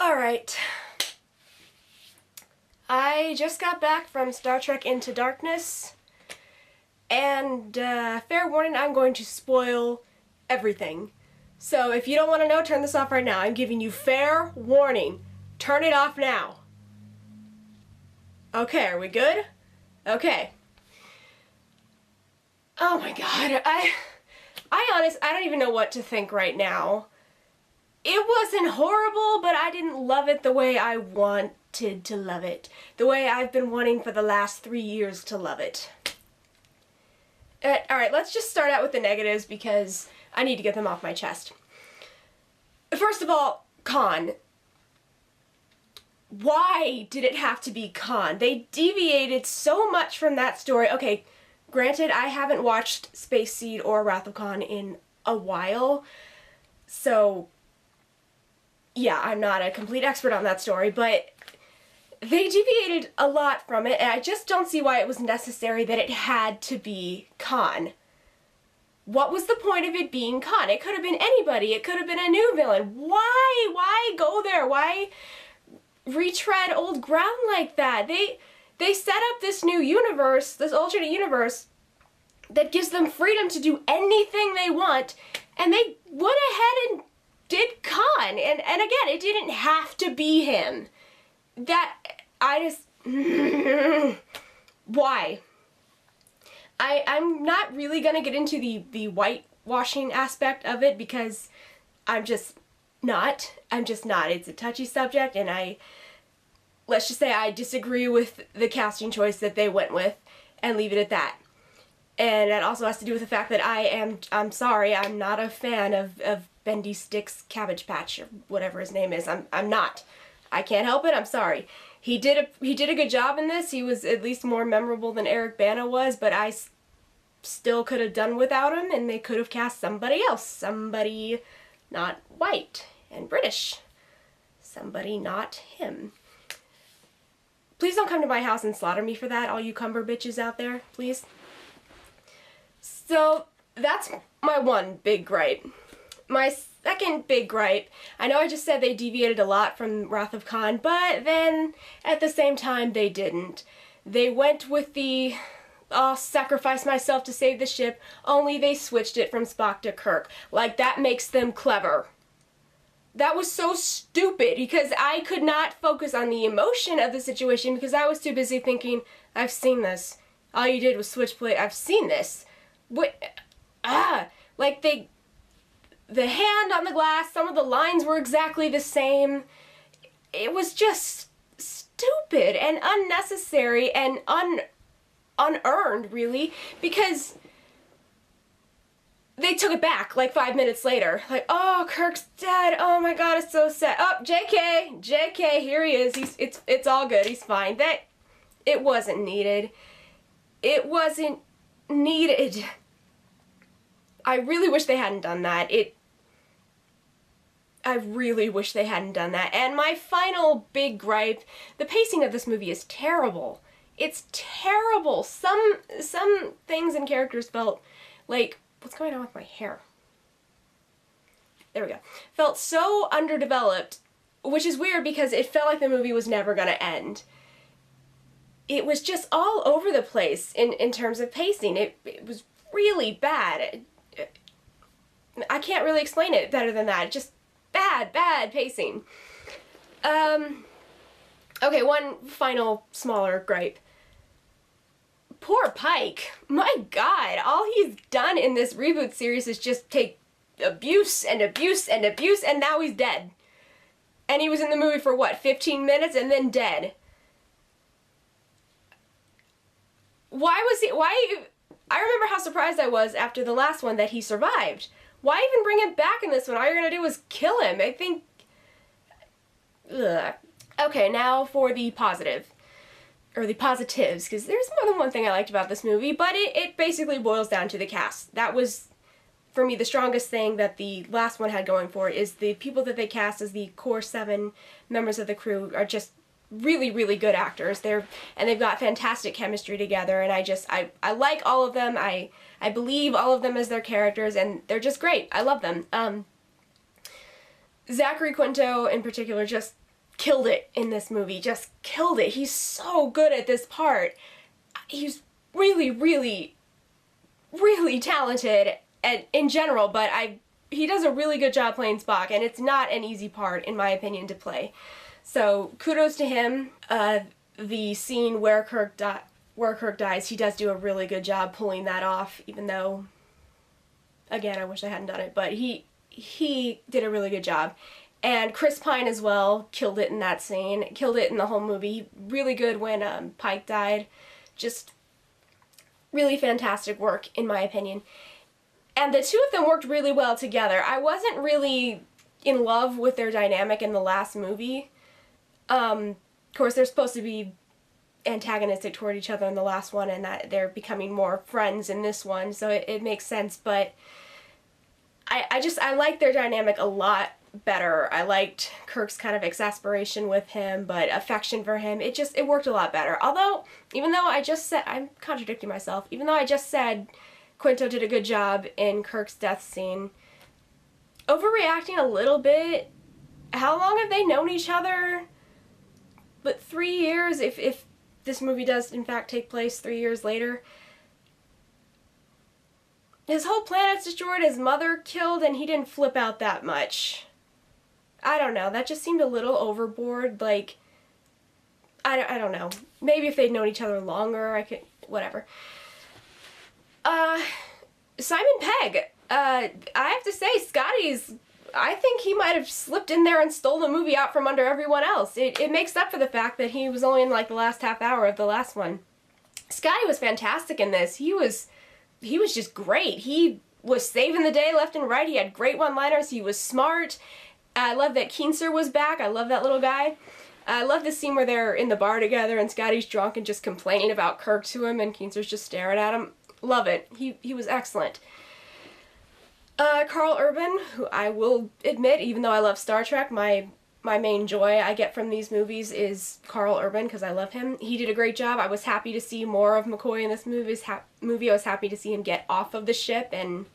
Alright. I just got back from Star Trek Into Darkness, and fair warning, I'm going to spoil everything. So if you don't want to know, turn this off right now. I'm giving you fair warning. Turn it off now. Okay, are we good? Okay. Oh my god, I don't even know what to think right now. It wasn't horrible, but I didn't love it the way I wanted to love it. The way I've been wanting for the last 3 years to love it. Alright, let's just start out with the negatives because I need to get them off my chest. First of all, Khan. Why did it have to be Khan? They deviated so much from that story. Okay, granted, I haven't watched Space Seed or Wrath of Khan in a while, so yeah, I'm not a complete expert on that story, but they deviated a lot from it, and I just don't see why it was necessary that it had to be Khan. What was the point of it being Khan? It could have been anybody. It could have been a new villain. Why? Why go there? Why retread old ground like that? They set up this new universe, this alternate universe, that gives them freedom to do anything they want, and they went ahead and did Khan. And again, it didn't have to be him. Why? I'm not really gonna get into the whitewashing aspect of it because I'm just not. It's a touchy subject, and let's just say I disagree with the casting choice that they went with, and leave it at that. And that also has to do with the fact that I'm sorry, I'm not a fan of Bendy Sticks Cabbage Patch, or whatever his name is. I'm not. I can't help it, I'm sorry. He did a good job in this. He was at least more memorable than Eric Bana was, but I still could have done without him, and they could have cast somebody else. Somebody not white and British. Somebody not him. Please don't come to my house and slaughter me for that, all you cumber bitches out there, please. So, that's my one big gripe. My second big gripe, I know I just said they deviated a lot from Wrath of Khan, but then, at the same time, they didn't. They went with the, I'll sacrifice myself to save the ship, only they switched it from Spock to Kirk. Like, that makes them clever. That was so stupid, because I could not focus on the emotion of the situation because I was too busy thinking, I've seen this. All you did was switchblade, I've seen this. What? Like the hand on the glass, some of the lines were exactly the same. It was just stupid and unnecessary and unearned, really, because they took it back like 5 minutes later. Like, oh, Kirk's dead. Oh my god, it's so sad. Oh, JK, here he is. It's all good. He's fine. It wasn't needed. It wasn't needed. I really wish they hadn't done that. I really wish they hadn't done that. And my final big gripe, the pacing of this movie is terrible. It's terrible. Some things and characters felt like, what's going on with my hair? There we go. Felt so underdeveloped, which is weird because it felt like the movie was never gonna end. It was just all over the place in terms of pacing. It was really bad. I can't really explain it better than that. Just bad pacing. Okay, one final smaller gripe. Poor Pike. My god, all he's done in this reboot series is just take abuse and abuse and abuse, and now he's dead. And he was in the movie for what, 15 minutes and then dead. I remember how surprised I was after the last one that he survived. Why even bring him back in this one? All you're gonna do is kill him. I think... Ugh. Okay, now for the positive. Or the positives, because there's more than one thing I liked about this movie, but it basically boils down to the cast. That was, for me, the strongest thing that the last one had going for it, is the people that they cast as the core 7 members of the crew are just really, really good actors. And they've got fantastic chemistry together, and I like all of them. I believe all of them as their characters, and they're just great. I love them. Zachary Quinto, in particular, just killed it in this movie. Just killed it. He's so good at this part. He's really, really, really talented and in general, but he does a really good job playing Spock, and it's not an easy part, in my opinion, to play. So kudos to him. The scene where Kirk dies, he does do a really good job pulling that off, even though, again, I wish I hadn't done it, but he did a really good job. And Chris Pine as well killed it in that scene, killed it in the whole movie. Really good when Pike died. Just really fantastic work, in my opinion. And the two of them worked really well together. I wasn't really in love with their dynamic in the last movie. Of course, they're supposed to be antagonistic toward each other in the last one, and that they're becoming more friends in this one, so it makes sense, but I like their dynamic a lot better. I liked Kirk's kind of exasperation with him, but affection for him, it worked a lot better. Although, even though I just said, I'm contradicting myself, even though I just said Quinto did a good job in Kirk's death scene, overreacting a little bit. How long have they known each other? But 3 years, if this movie does in fact take place 3 years later. His whole planet's destroyed, his mother killed, and he didn't flip out that much. I don't know, that just seemed a little overboard, like, I don't know. Maybe if they'd known each other longer, I could, whatever. Simon Pegg, I have to say, I think he might have slipped in there and stole the movie out from under everyone else. It makes up for the fact that he was only in like the last half hour of the last one. Scotty was fantastic in this. He was just great. He was saving the day left and right. He had great one-liners. He was smart. I love that Keenser was back. I love that little guy. I love the scene where they're in the bar together and Scotty's drunk and just complaining about Kirk to him and Keenser's just staring at him. Love it. He was excellent. Karl Urban, who I will admit, even though I love Star Trek, my main joy I get from these movies is Karl Urban, because I love him. He did a great job. I was happy to see more of McCoy in this movie. I was happy to see him get off of the ship and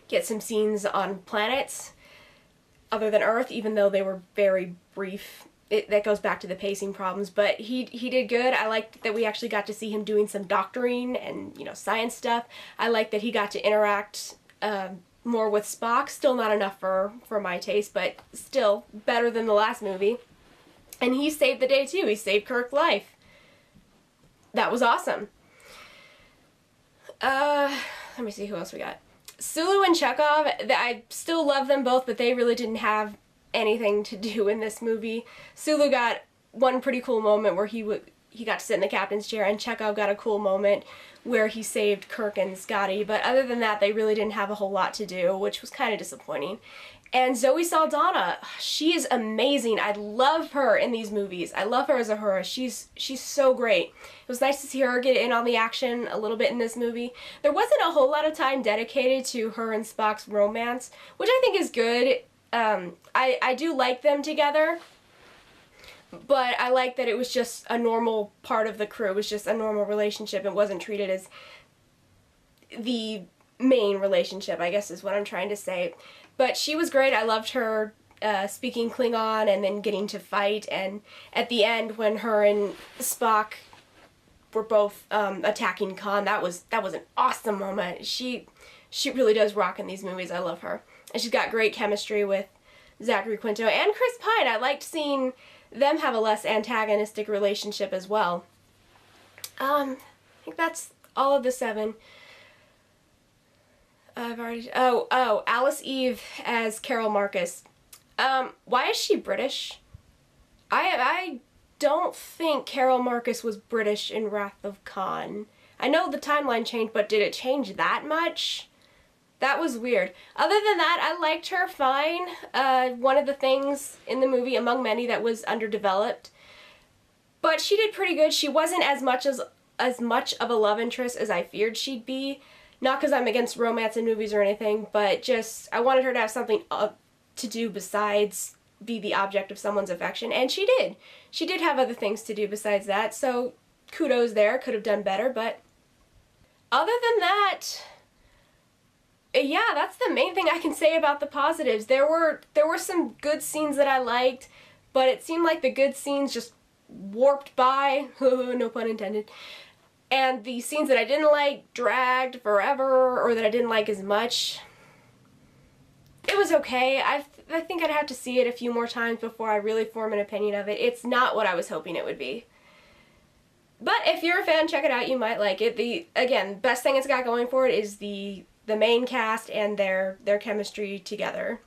get some scenes on planets other than Earth, even though they were very brief. That goes back to the pacing problems, but he did good. I liked that we actually got to see him doing some doctoring and, science stuff. I liked that he got to interact more with Spock. Still not enough for my taste, but still better than the last movie. And he saved the day too. He saved Kirk's life. That was awesome. Let me see who else we got. Sulu and Chekhov, I still love them both, but they really didn't have anything to do in this movie. Sulu got one pretty cool moment where he got to sit in the captain's chair, and Chekhov got a cool moment where he saved Kirk and Scotty, but other than that, they really didn't have a whole lot to do, which was kind of disappointing. And Zoe Saldana, she is amazing. I love her in these movies. I love her as Uhura. She's so great. It was nice to see her get in on the action a little bit in this movie. There wasn't a whole lot of time dedicated to her and Spock's romance, which I think is good. I do like them together, but I like that it was just a normal part of the crew. It was just a normal relationship. It wasn't treated as the main relationship, I guess is what I'm trying to say. But she was great. I loved her speaking Klingon and then getting to fight. And at the end, when her and Spock were both attacking Khan, that was an awesome moment. She really does rock in these movies. I love her. And she's got great chemistry with Zachary Quinto and Chris Pine. I liked seeing them have a less antagonistic relationship as well. I think that's all of the 7. I've already... Oh, Alice Eve as Carol Marcus. Why is she British? I don't think Carol Marcus was British in Wrath of Khan. I know the timeline changed, but did it change that much? That was weird. Other than that, I liked her fine. One of the things in the movie, among many, that was underdeveloped. But she did pretty good. She wasn't as much of a love interest as I feared she'd be. Not because I'm against romance in movies or anything, but just I wanted her to have something to do besides be the object of someone's affection, and she did. She did have other things to do besides that, so kudos there. Could have done better, but other than that, yeah, that's the main thing I can say about the positives. There were some good scenes that I liked, but it seemed like the good scenes just warped by, no pun intended, and the scenes that I didn't like dragged forever, or that I didn't like as much. It was okay. I think I'd have to see it a few more times before I really form an opinion of it. It's not what I was hoping it would be. But if you're a fan, check it out. You might like it. Again, best thing it's got going for it is the main cast and their chemistry together.